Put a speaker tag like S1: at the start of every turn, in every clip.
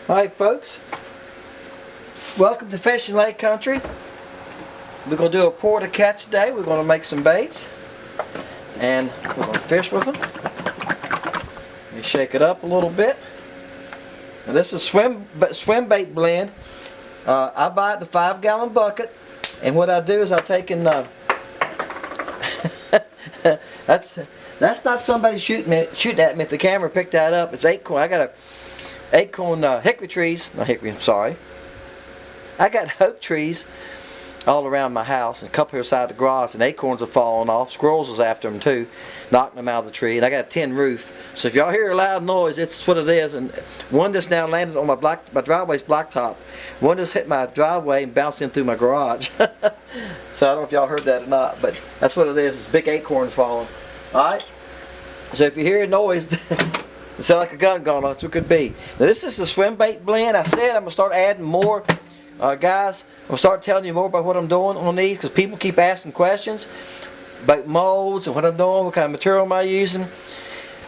S1: Alright folks, welcome to Fishing Lake Country. We're going to do a pour to catch today. We're going to make some baits and we're going to fish with them. Let me shake it up a little bit. Now this is swim bait blend. I buy it the 5-gallon bucket, and what I do is I take in that's not somebody shooting at me. If the camera picked that up, it's acorn. I got acorn hickory trees, not hickory, I'm sorry. I got oak trees all around my house and a couple here beside the garage, and acorns are falling off. Squirrels is after them too, knocking them out of the tree. And I got a tin roof, so if y'all hear a loud noise, it's what it is. And one just now landed on my driveway's blacktop. One just hit my driveway and bounced in through my garage. So I don't know if y'all heard that or not, but that's what it is. It's big acorns falling. All right. So if you hear a noise, it sounds like a gun going off. That's what it could be. Now this is the swim bait blend. I said I'm gonna start adding more. Guys, I'm going to start telling you more about what I'm doing on these, because people keep asking questions about molds and what I'm doing, what kind of material am I using.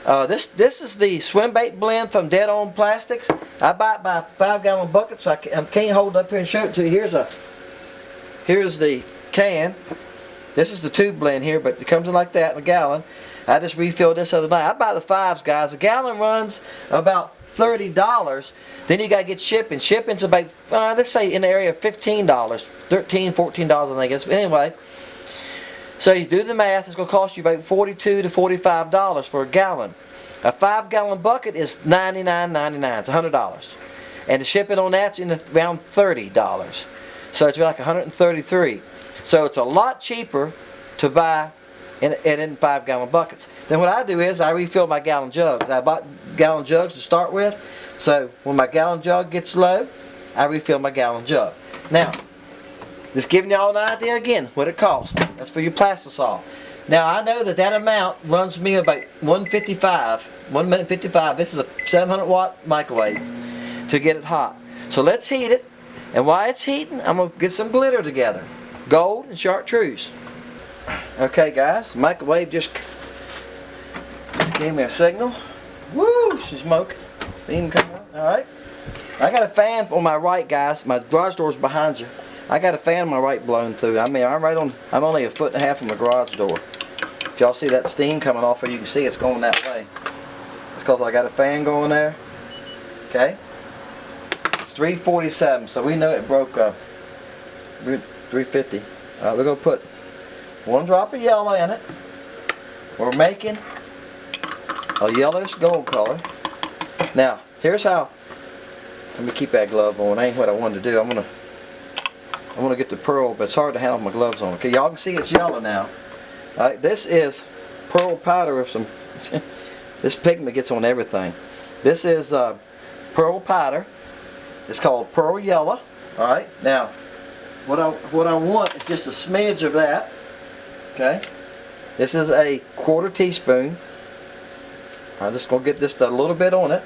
S1: This is the swim bait blend from Dead On Plastics. I buy it by a 5-gallon bucket, so I can't hold it up here and show it to you. Here's the can. This is the tube blend here, but it comes in like that in a gallon. I just refilled this other night. I buy the 5s, guys. A gallon runs about $30. Then you gotta get shipping. Shipping's about let's say in the area of $15, $13, $14 I think. But anyway, so you do the math. It's gonna cost you about $42 to $45 for a gallon. A 5-gallon bucket is $99.99. It's $100, and the shipping on that's in around $30. So it's like $133. So it's a lot cheaper to buy in 5-gallon buckets. Then what I do is I refill my gallon jugs. I bought gallon jugs to start with, so when my gallon jug gets low, I refill my gallon jug. Now, just giving y'all an idea again what it costs. That's for your plastisol. Now I know that amount runs me about 1 minute 55. This is a 700-watt microwave to get it hot. So let's heat it, and while it's heating, I'm gonna get some glitter together, gold and chartreuse. Okay guys, microwave just gave me a signal. Woo, she's smoking. Steam coming out. Alright. I got a fan on my right, guys. My garage door's behind you. I got a fan on my right blowing through. I mean, I'm only 1.5 feet from the garage door. If y'all see that steam coming off here, you can see it's going that way. It's because I got a fan going there. Okay. It's 347, so we know it broke 350. Alright, we're going to put 1 drop of yellow in it. We're making a yellowish gold color. Now, here's how. Let me keep that glove on. Ain't what I wanted to do. I want to get the pearl, but it's hard to handle with my gloves on. Okay, y'all can see it's yellow now. All right, this is pearl powder with some. This pigment gets on everything. This is pearl powder. It's called pearl yellow. All right. Now, what I want is just a smidge of that. Okay, this is a 1/4 teaspoon. I'm just going to get just a little bit on it.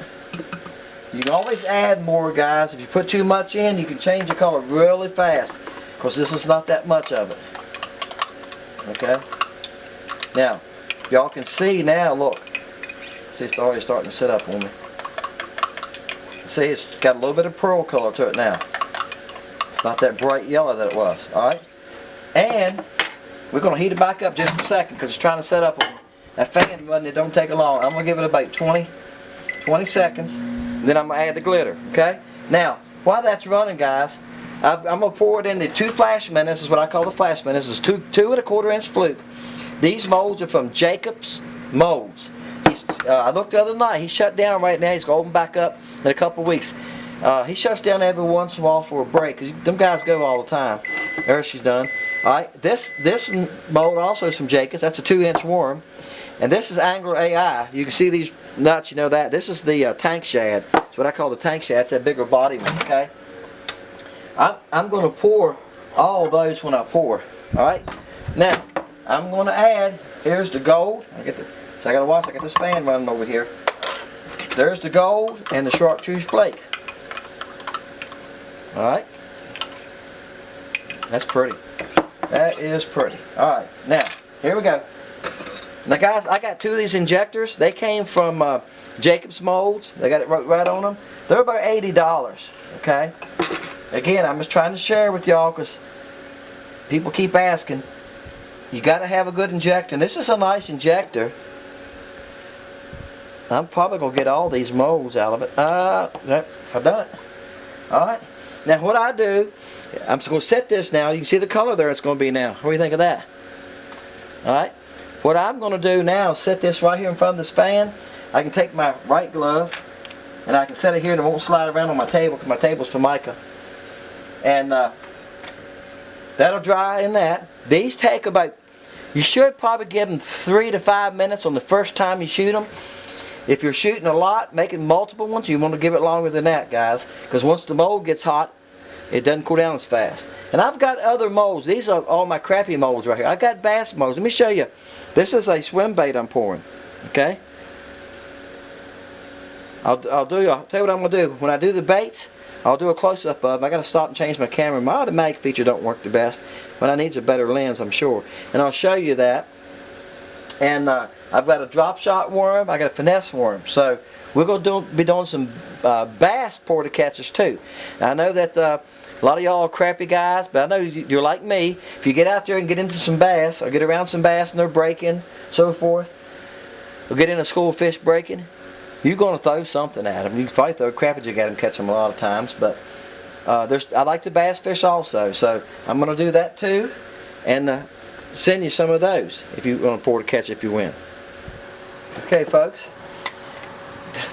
S1: You can always add more, guys. If you put too much in, you can change the color really fast, because this is not that much of it. Okay, now y'all can see now, look, see it's already starting to sit up on me. See, it's got a little bit of pearl color to it now. It's not that bright yellow that it was. Alright, and we're going to heat it back up just a second, because it's trying to set up on me. That fan running, it don't take long. I'm going to give it about 20 seconds. Then I'm going to add the glitter. Okay? Now, while that's running, guys, I'm going to pour it into 2 flash minnows. This is what I call the flash minnows. This is 2 1/4-inch fluke. These molds are from Jacob's Molds. I looked the other night. He shut down right now. He's going to open back up in a couple of weeks. He shuts down every once in a while for a break, because them guys go all the time. There she's done. Alright, this mold also is from Jacobs. That's a 2-inch worm. And this is Angler AI. You can see these nuts, you know that. This is the tank shad. It's what I call the tank shad. It's that bigger body one, okay? I'm going to pour all those when I pour. Alright? Now, I'm going to add, here's the gold. I got to watch, I got this fan running over here. There's the gold and the chartreuse flake. Alright? That's pretty. That is pretty. Alright, now, here we go. Now guys, I got 2 of these injectors. They came from Jacob's Molds. They got it right on them. They're about $80, okay? Again, I'm just trying to share with y'all because people keep asking. You got to have a good injector. And this is a nice injector. I'm probably going to get all these molds out of it. I've done it. Alright. Now what I do, I'm just going to set this now. You can see the color there it's going to be now. What do you think of that? Alright. What I'm going to do now is set this right here in front of this fan. I can take my right glove and I can set it here and it won't slide around on my table because my table's Formica. And that'll dry in that. These take about, you should probably give them 3 to 5 minutes on the first time you shoot them. If you're shooting a lot, making multiple ones, you want to give it longer than that, guys. Because once the mold gets hot, it doesn't cool down as fast. And I've got other molds. These are all my Crappie molds right here. I've got bass molds. Let me show you. This is a swim bait I'm pouring. Okay? I'll tell you what I'm going to do. When I do the baits, I'll do a close-up of them. I got to stop and change my camera. My automatic feature don't work the best. What I need is a better lens, I'm sure. And I'll show you that. And I've got a drop shot worm. I got a finesse worm. So we're going to be doing some bass porta catchers too. Now, I know that a lot of y'all are crappie guys, but I know you're like me. If you get out there and get into some bass, or get around some bass and they're breaking, so forth, or get in a school of fish breaking, you're going to throw something at them. You can probably throw a crappie jig at them, catch them a lot of times. But I like to bass fish also, so I'm going to do that too, and send you some of those if you want to pour to catch if you win. Okay, folks.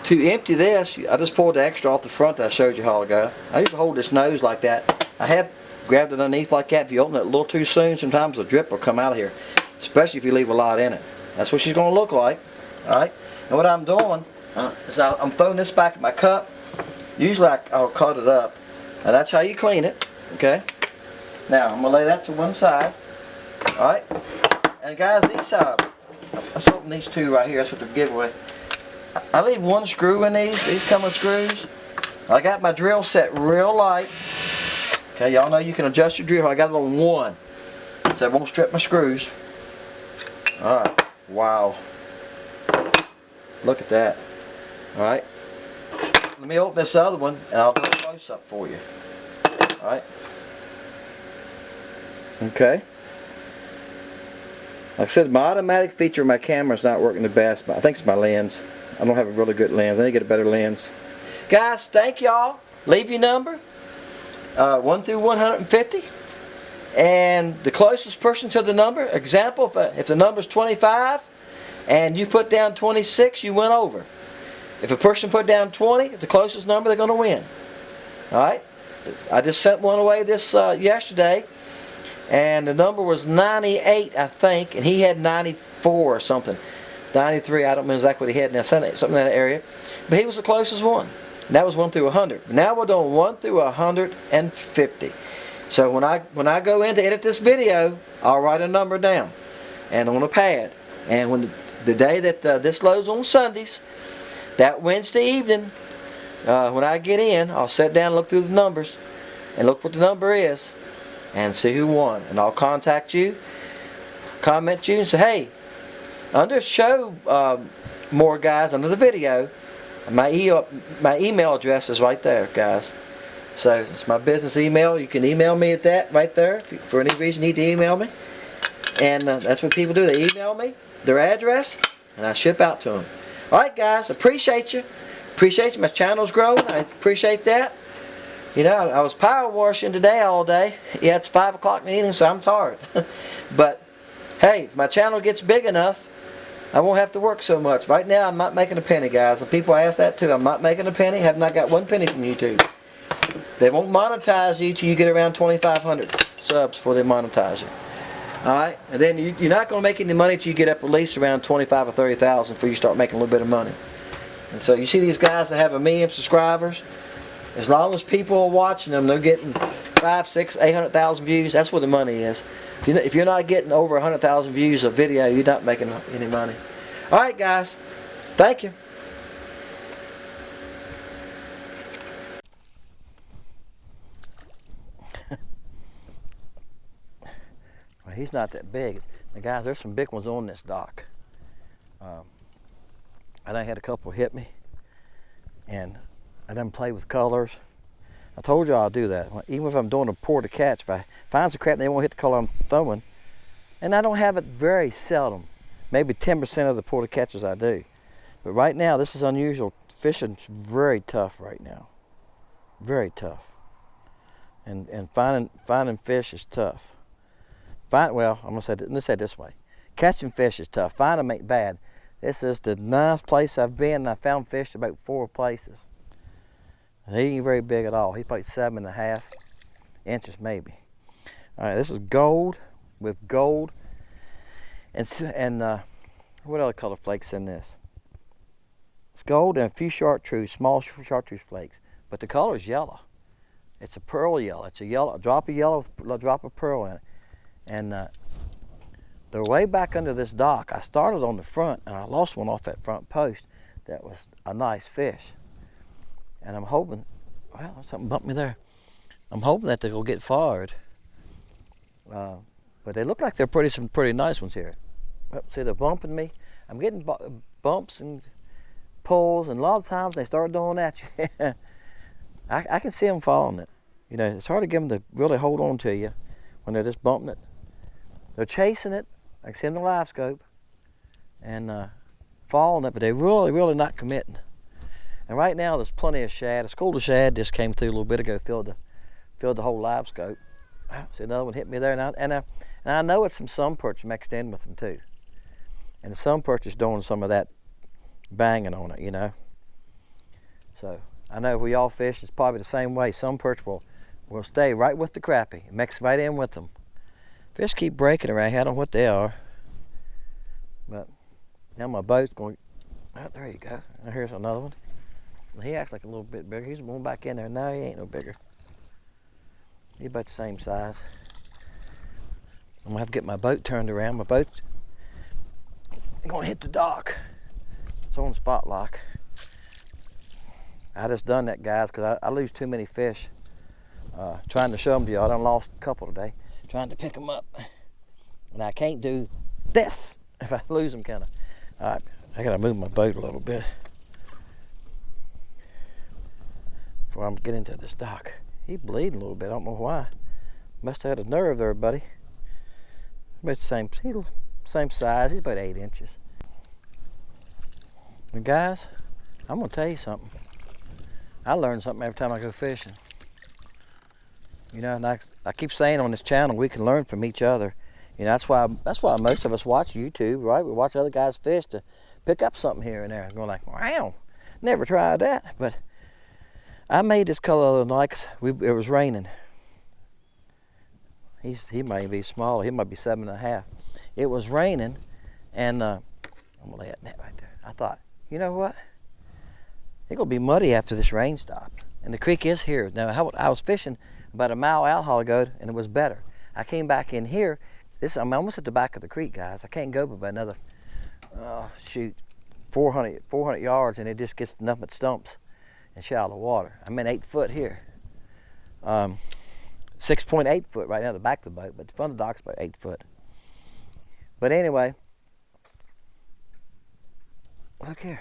S1: To empty this, I just poured the extra off the front that I showed you a while ago. I used to hold this nose like that. I have grabbed it underneath like that. If you open it a little too soon, sometimes the drip will come out of here, especially if you leave a lot in it. That's what she's going to look like. Alright, and what I'm doing is I'm throwing this back in my cup. Usually I'll cut it up, and that's how you clean it. Okay. Now I'm going to lay that to one side. Alright, and guys, these let's open these 2 right here. That's what the giveaway. I leave 1 screw in these come with screws. I got my drill set real light. Okay, y'all know you can adjust your drill. I got it on 1, so it won't strip my screws. Alright, wow. Look at that. Alright, let me open this other one and I'll do a close up for you. Alright. Okay. Like I said, my automatic feature of my camera is not working the best, but I think it's my lens. I don't have a really good lens. I need to get a better lens. Guys, thank y'all. Leave your number. 1 through 150. And the closest person to the number, example, if the number's 25 and you put down 26, you went over. If a person put down 20, it's the closest number, they're going to win. Alright? I just sent one away this yesterday. And the number was 98, I think, and he had 94 or something. 93, I don't remember exactly what he had now, something in that area. But he was the closest one. And that was 1 through 100. Now we're doing 1 through 150. So when I go in to edit this video, I'll write a number down and on a pad. And when the day that this loads on Sundays, that Wednesday evening, when I get in, I'll sit down and look through the numbers and look what the number is and see who won. And I'll contact you, comment you, and say, hey, under show more guys under the video, my email address is right there, guys. So it's my business email. You can email me at that right there if you, for any reason you need to email me. And that's what people do. They email me their address and I ship out to them. Alright guys, appreciate you. Appreciate you. My channel's growing. I appreciate that. You know, I was power washing today all day. Yeah, it's 5 o'clock in the evening, so I'm tired. But hey, if my channel gets big enough, I won't have to work so much. Right now, I'm not making a penny, guys. And people ask that too. I'm not making a penny. Have not got 1 penny from YouTube. They won't monetize you till you get around 2,500 subs before they monetize you. Alright? And then you're not going to make any money till you get up at least around 25 or 30,000 before you start making a little bit of money. And so you see these guys that have 1 million subscribers, as long as people are watching them, they're getting 5, 6, 800,000 views. That's where the money is. If you're not getting over 100,000 views of video, you're not making any money. Alright guys, thank you. Well, he's not that big. Now guys, there's some big ones on this dock. I done had a couple hit me, and I done played with colors. I told you I'll do that. Even if I'm doing a pour to catch, if I find some crap and they won't hit the color I'm throwing, and I don't have it very seldom, maybe 10% of the pour to catches I do. But right now, this is unusual. Fishing's very tough right now, very tough. And finding fish is tough. Well, I'm gonna say let's say it this way: catching fish is tough. Finding them ain't bad. This is the ninth place I've been, and I found fish about 4 places. He ain't very big at all. He's probably 7.5 inches maybe. All right, this is gold with gold, and what other color flakes in this? It's gold and a few chartreuse, small chartreuse flakes, but the color is yellow. It's a pearl yellow. It's a drop of yellow with a drop of pearl in it. And they're way back under this dock. I started on the front, and I lost one off that front post. That was a nice fish. And I'm hoping, well, something bumped me there. I'm hoping that they'll get fired. But they look like they're some pretty nice ones here. See, they're bumping me. I'm getting bumps and pulls, and a lot of times they start doing that. I can see them following it. You know, it's hard to get them to really hold on to you when they're just bumping it. They're chasing it. I can see them in the LiveScope and following it, but they're really not committing. And right now there's plenty of shad. A school of shad just came through a little bit ago, filled the whole LiveScope. See, another one hit me there, and I know it's some sun perch mixed in with them too. And the sun perch is doing some of that banging on it, you know. So I know we all fish, it's probably the same way. Sun perch will stay right with the crappie, mix right in with them. Fish keep breaking around here. I don't know what they are. But now my boat's going, oh, there you go. Now here's another one. He acts like a little bit bigger. He's going back in there. No, he ain't no bigger. He's about the same size. I'm gonna have to get my boat turned around. My boat's gonna hit the dock. It's on spot lock. I just done that, guys, because I lose too many fish trying to show them to y'all. I done lost a couple today trying to pick them up. And I can't do this if I lose them, kind of. All right, I gotta move my boat a little bit before I get into this dock. He's bleeding a little bit, I don't know why. Must have had a nerve there, buddy. About the same size, he's about 8 inches. And guys, I'm gonna tell you something. I learn something every time I go fishing. You know, and I keep saying on this channel, we can learn from each other. You know, that's why most of us watch YouTube, right? We watch other guys fish to pick up something here and there. Going like, wow, never tried that. But I made this color the other night 'cause it was raining. He might be smaller. He might be 7.5. It was raining, and I'm gonna lay that net right there. I thought, you know what? It's gonna be muddy after this rain stopped, and the creek is here. Now I was fishing about a mile out a while ago, and it was better. I came back in here. I'm almost at the back of the creek, guys. I can't go but another, 400 yards, and it just gets nothing but stumps and shallow water. I'm in 8 foot here. 6.8 foot right now at the back of the boat, but the front of the dock's about 8 foot. But anyway, look here.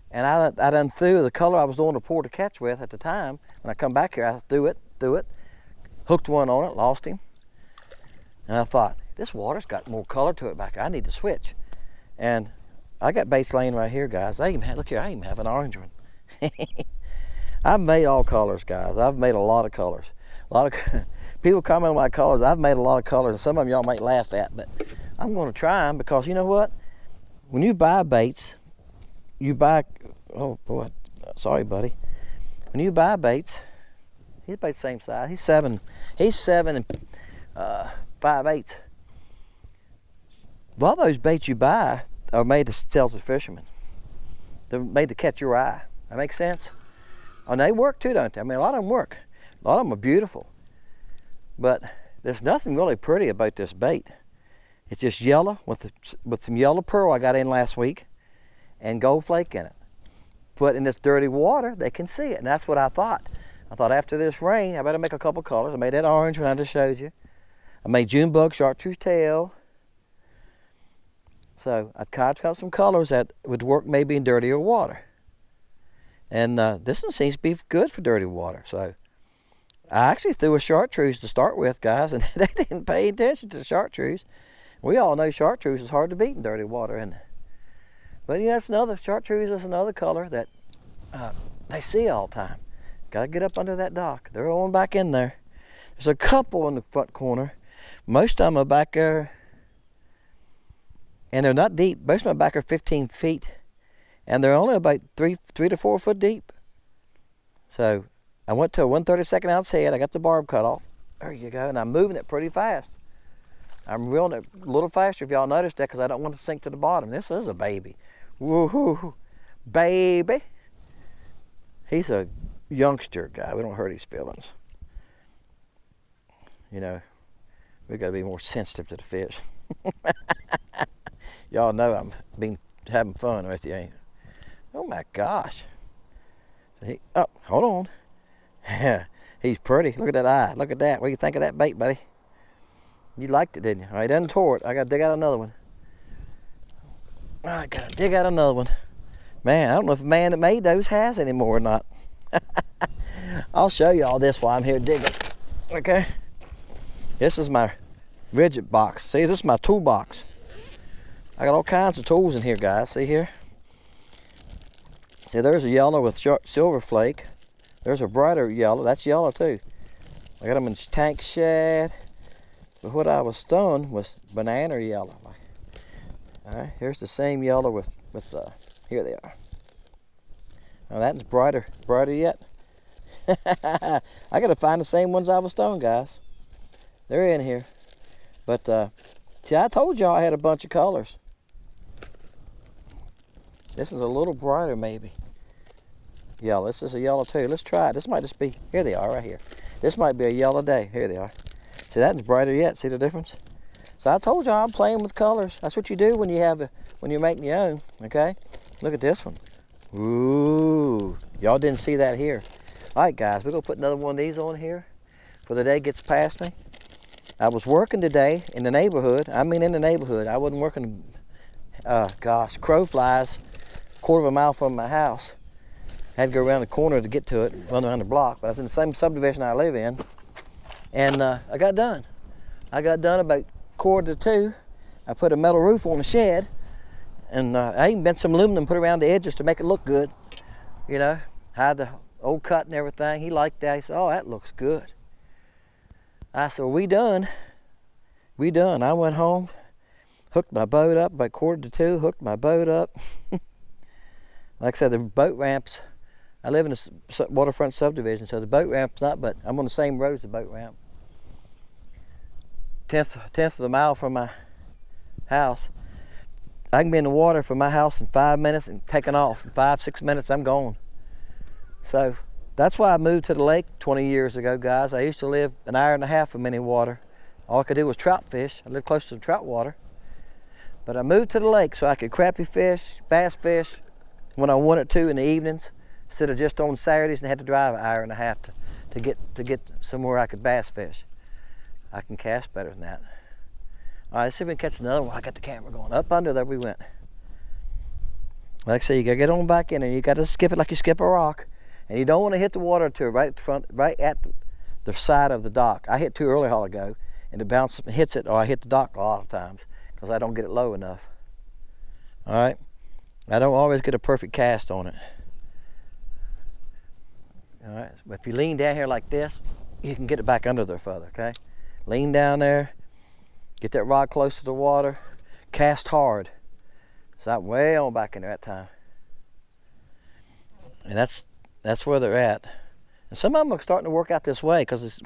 S1: And I done threw the color I was doing the pour to catch with at the time. When I come back here, I threw it, hooked one on it, lost him. And I thought, this water's got more color to it back here. I need to switch. And I got baits laying right here, guys. Look here, I even have an orange one. I've made all colors, guys. I've made a lot of colors. People comment on my colors. I've made a lot of colors, and some of them y'all might laugh at, but I'm going to try them because you know what? When you buy baits, oh boy, sorry, buddy. When you buy baits, he's about the same size. He's 7 and 5/8. A lot of those baits you buy are made to sell to fishermen. They're made to catch your eye. That makes sense? And they work too, don't they? I mean, a lot of them work. A lot of them are beautiful. But there's nothing really pretty about this bait. It's just yellow with some yellow pearl I got in last week and gold flake in it. But in this dirty water, they can see it. And that's what I thought. I thought after this rain, I better make a couple colors. I made that orange one I just showed you. I made June bug, chartreuse tail. So I tried to have some colors that would work maybe in dirtier water. And this one seems to be good for dirty water. So I actually threw a chartreuse to start with, guys, and they didn't pay attention to the chartreuse. We all know chartreuse is hard to beat in dirty water, isn't it? But yeah, chartreuse is another color that they see all the time. Gotta get up under that dock. They're on back in there. There's a couple in the front corner. Most of them are back there, and they're not deep. Most of them are back there 15 feet, and they're only about 3 to 4 foot deep. So I went to a 1/32 ounce head. I got the barb cut off. There you go, and I'm moving it pretty fast. I'm reeling it a little faster if y'all noticed that, because I don't want to sink to the bottom. This is a baby. Woohoo, baby. He's a youngster guy. We don't hurt his feelings. You know, we got to be more sensitive to the fish. Y'all know I'm having fun with you, ain't you? Oh my gosh. Oh, hold on. Yeah, he's pretty. Look at that eye. Look at that. What do you think of that bait, buddy? You liked it, didn't you? All right, doesn't tore it. I got to dig out another one. I got to dig out another one. Man, I don't know if the man that made those has any more or not. I'll show you all this while I'm here digging. Okay? This is my rigid box. See, this is my toolbox. I got all kinds of tools in here, guys. See here? See, there's a yellow with silver flake. There's a brighter yellow. That's yellow too. I got them in tank shad. But what I was throwing was banana yellow. All right, here's the same yellow with here they are. Now that's brighter yet. I got to find the same ones I was throwing, guys. They're in here. But see, I told y'all I had a bunch of colors. This is a little brighter, maybe. Yellow. This is a yellow too. Let's try it. This might just be. Here they are, right here. This might be a yellow day. Here they are. See, that's brighter yet. See the difference? So I told y'all I'm playing with colors. That's what you do when you're making your own. Okay. Look at this one. Ooh. Y'all didn't see that here. All right, guys. We're gonna put another one of these on here before the day gets past me. I was working today in the neighborhood. I mean, in the neighborhood. I wasn't working. Gosh, crow flies, quarter of a mile from my house. Had to go around the corner to get to it, run around the block. But I was in the same subdivision I live in, and I got done. I got done about 1:45. I put a metal roof on the shed, and I even bent some aluminum, put around the edges to make it look good. You know, had the old cut and everything. He liked that. He said, "Oh, that looks good." I said, well, we done. We done. I went home, hooked my boat up about 1:45, hooked my boat up. Like I said, the boat ramps, I live in a waterfront subdivision, so the boat ramp's not, but I'm on the same road as the boat ramp. Tenth of a mile from my house. I can be in the water from my house in 5 minutes and taking off. In 5-6 minutes, I'm gone. So that's why I moved to the lake 20 years ago, guys. I used to live an hour and a half from any water. All I could do was trout fish. I lived close to the trout water. But I moved to the lake so I could crappie fish, bass fish when I wanted to in the evenings, instead of just on Saturdays and had to drive an hour and a half to get somewhere I could bass fish. I can cast better than that. All right, let's see if we can catch another one. I got the camera going. Up under there we went. Like I say, you gotta get on back in there. You gotta skip it like you skip a rock. And you don't want to hit the water till right at the front, right at the side of the dock. I hit too early a while ago, and it bounces and hits it, or I hit the dock a lot of times because I don't get it low enough. All right, I don't always get a perfect cast on it. All right, but if you lean down here like this, you can get it back under there further. Okay, lean down there, get that rod close to the water, cast hard. So I'm way on back in there that time, and that's where they're at. And some of them are starting to work out this way because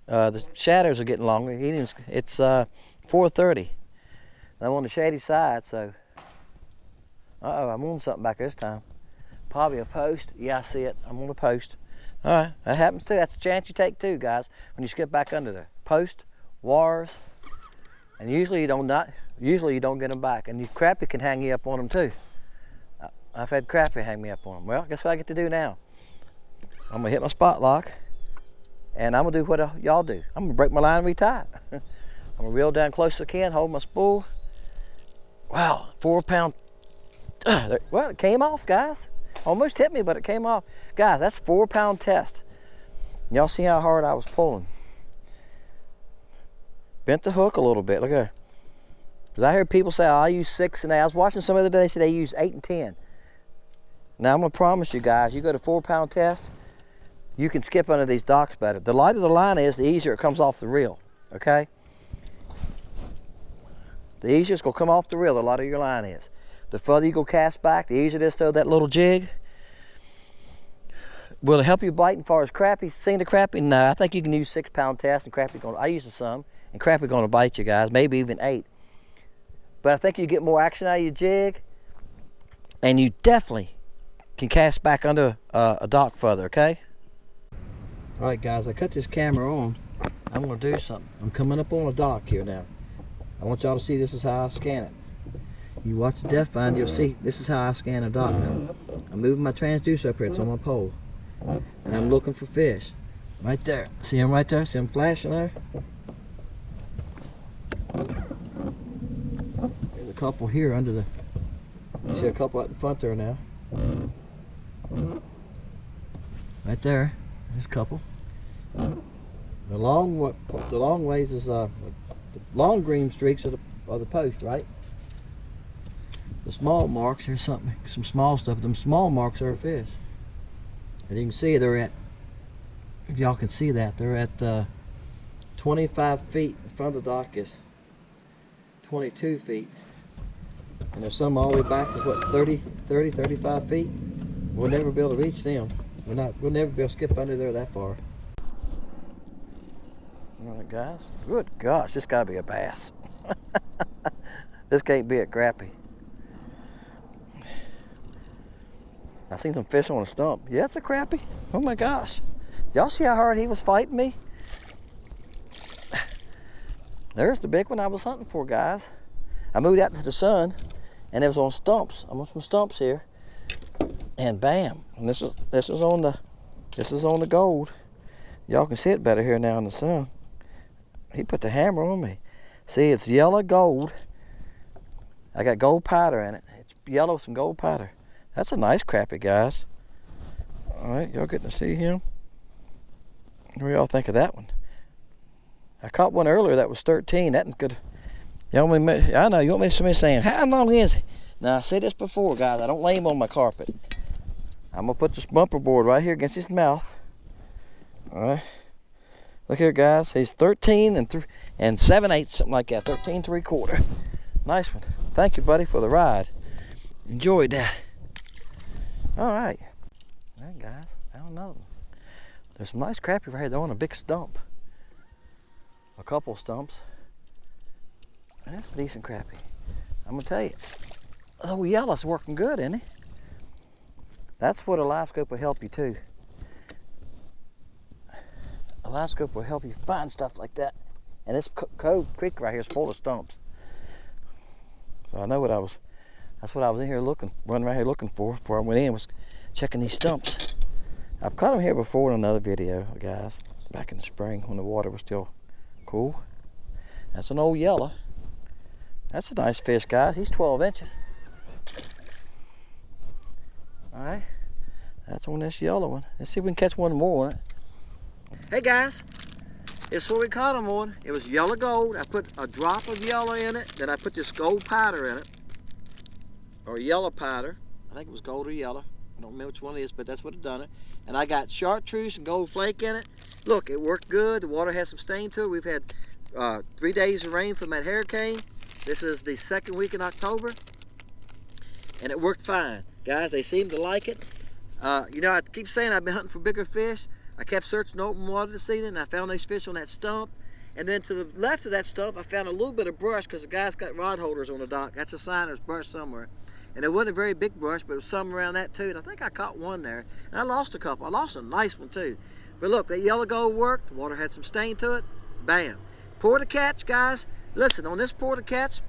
S1: the shadows are getting longer. It's 4:30. I'm on the shady side, so. Uh-oh, I'm on something back this time. Probably a post. Yeah, I see it. I'm on a post. All right, that happens too. That's a chance you take too, guys, when you skip back under there. Post, wires, and usually you don't get them back. And crappie can hang you up on them too. I've had crappie hang me up on them. Well, guess what I get to do now? I'm gonna hit my spot lock, and I'm gonna do what y'all do. I'm gonna break my line and retie it. I'm gonna reel down close as I can, hold my spool, Wow, 4 pound. Well, it came off, guys. Almost hit me, but it came off. Guys, that's 4 pound test. Y'all see how hard I was pulling. Bent the hook a little bit, look at that. Because I heard people say, oh, I use 6 and 8. I was watching some other day say they use 8 and 10. Now I'm gonna promise you guys, you go to 4 pound test, you can skip under these docks better. The lighter the line is, the easier it comes off the reel, okay? The easier it's gonna come off the reel, the lighter your line is. The further you go cast back, the easier it is to throw that little jig. Will it help you bite as far as crappie? Seeing the crappie? No, I think you can use 6 pound test and crappie gonna, I use some, and crappie gonna bite you guys, maybe even 8. But I think you get more action out of your jig, and you definitely can cast back under a dock further, okay? All right, guys, I cut this camera on. I'm gonna do something. I'm coming up on a dock here now. I want y'all to see this is how I scan it. You watch the depth finder, you'll see this is how I scan a dock now. I'm moving my transducer up here, it's on my pole. And I'm looking for fish. Right there. See them right there? See them flashing there? There's a couple here under the, you see a couple out in front there now. Right there, there's a couple. The long ways is the long green streaks are the post, right? The small marks, here's something, some small stuff. Them small marks are a fish. As you can see, they're at, if y'all can see that, they're at 25 feet. In front of the dock is 22 feet. And there's some all the way back to what, 30, 35 feet? We'll never be able to reach them. We'll never be able to skip under there that far. All right, guys. Good gosh, this gotta be a bass. This can't be a crappie. I seen some fish on a stump. Yeah, it's a crappie. Oh my gosh. Y'all see how hard he was fighting me? There's the big one I was hunting for, guys. I moved out into the sun, and it was on stumps. I'm on some stumps here, and bam! And this is on the gold. Y'all can see it better here now in the sun. He put the hammer on me. See, it's yellow gold. I got gold powder in it. It's yellow with some gold powder. That's a nice crappie, guys. All right, y'all getting to see him? What do y'all think of that one? I caught one earlier that was 13. That one's good. I know, you want me to saying, how long is he? Now, I said this before, guys. I don't lay him on my carpet. I'm going to put this bumper board right here against his mouth. All right. Look here, guys. He's 13 and 7/8, something like that. 13 3/4. Nice one. Thank you, buddy, for the ride. Enjoyed that. All right. All right, guys. I don't know. There's some nice crappie right here. They're on a big stump. A couple stumps. That's a decent crappie. I'm gonna tell you. Oh, yellow's working good, isn't he? That's what a LiveScope will help you too. A LiveScope will help you find stuff like that. And this creek right here is full of stumps. So I know that's what I was in here running around here looking for before I went in, was checking these stumps. I've caught them here before in another video, guys, back in the spring when the water was still cool. That's an old yellow. That's a nice fish, guys. He's 12 inches. All right, that's on this yellow one. Let's see if we can catch one more on it. Hey guys, it's what we caught them on. It was yellow gold. I put a drop of yellow in it, then I put this gold powder in it, or yellow powder. I think it was gold or yellow. I don't remember which one it is, but that's what it done it. And I got chartreuse and gold flake in it. Look, it worked good. The water has some stain to it. We've had 3 days of rain from that hurricane. This is the second week in October, and it worked fine. Guys, they seem to like it. You know, I keep saying I've been hunting for bigger fish. I kept searching open water this evening, and I found those fish on that stump. And then to the left of that stump, I found a little bit of brush because the guy's got rod holders on the dock. That's a sign there's brush somewhere. And it wasn't a very big brush, but it was some around that too. And I think I caught one there. And I lost a couple. I lost a nice one too. But look, that yellow gold worked. The water had some stain to it. Bam. Pour to catch, guys. Listen, on this pour to catch,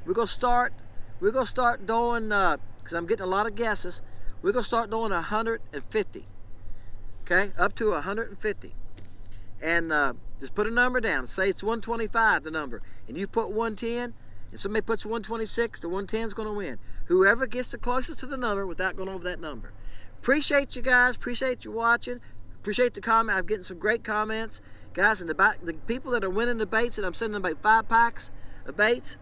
S1: we're gonna start doing, because I'm getting a lot of guesses, we're gonna start doing 150. Okay, up to 150. And just put a number down. Say it's 125, the number. And you put 110, If somebody puts 126, the 110 is going to win. Whoever gets the closest to the number without going over that number. Appreciate you guys. Appreciate you watching. Appreciate the comment. I'm getting some great comments. Guys, in the back, the people that are winning the baits, and I'm sending them about 5 packs of baits,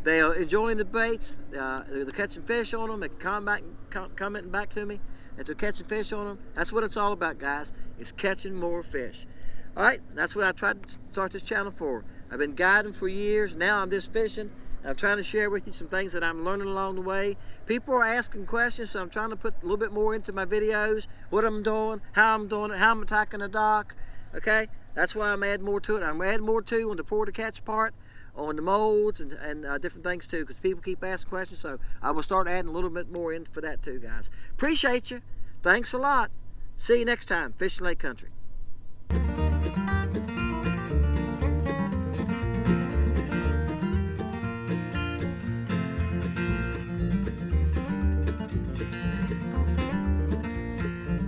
S1: they are enjoying the baits. They're catching fish on them. They're commenting back to me that they're catching fish on them. That's what it's all about, guys. It's catching more fish. All right, that's what I tried to start this channel for. I've been guiding for years. Now I'm just fishing. I'm trying to share with you some things that I'm learning along the way. People are asking questions, so I'm trying to put a little bit more into my videos, what I'm doing, how I'm doing it, how I'm attacking the dock. Okay, that's why I'm adding more to it. I'm adding more too on the pour to catch part, on the molds and different things too, because people keep asking questions, so I will start adding a little bit more in for that too, guys. Appreciate you. Thanks a lot. See you next time, Fishing Lake Country.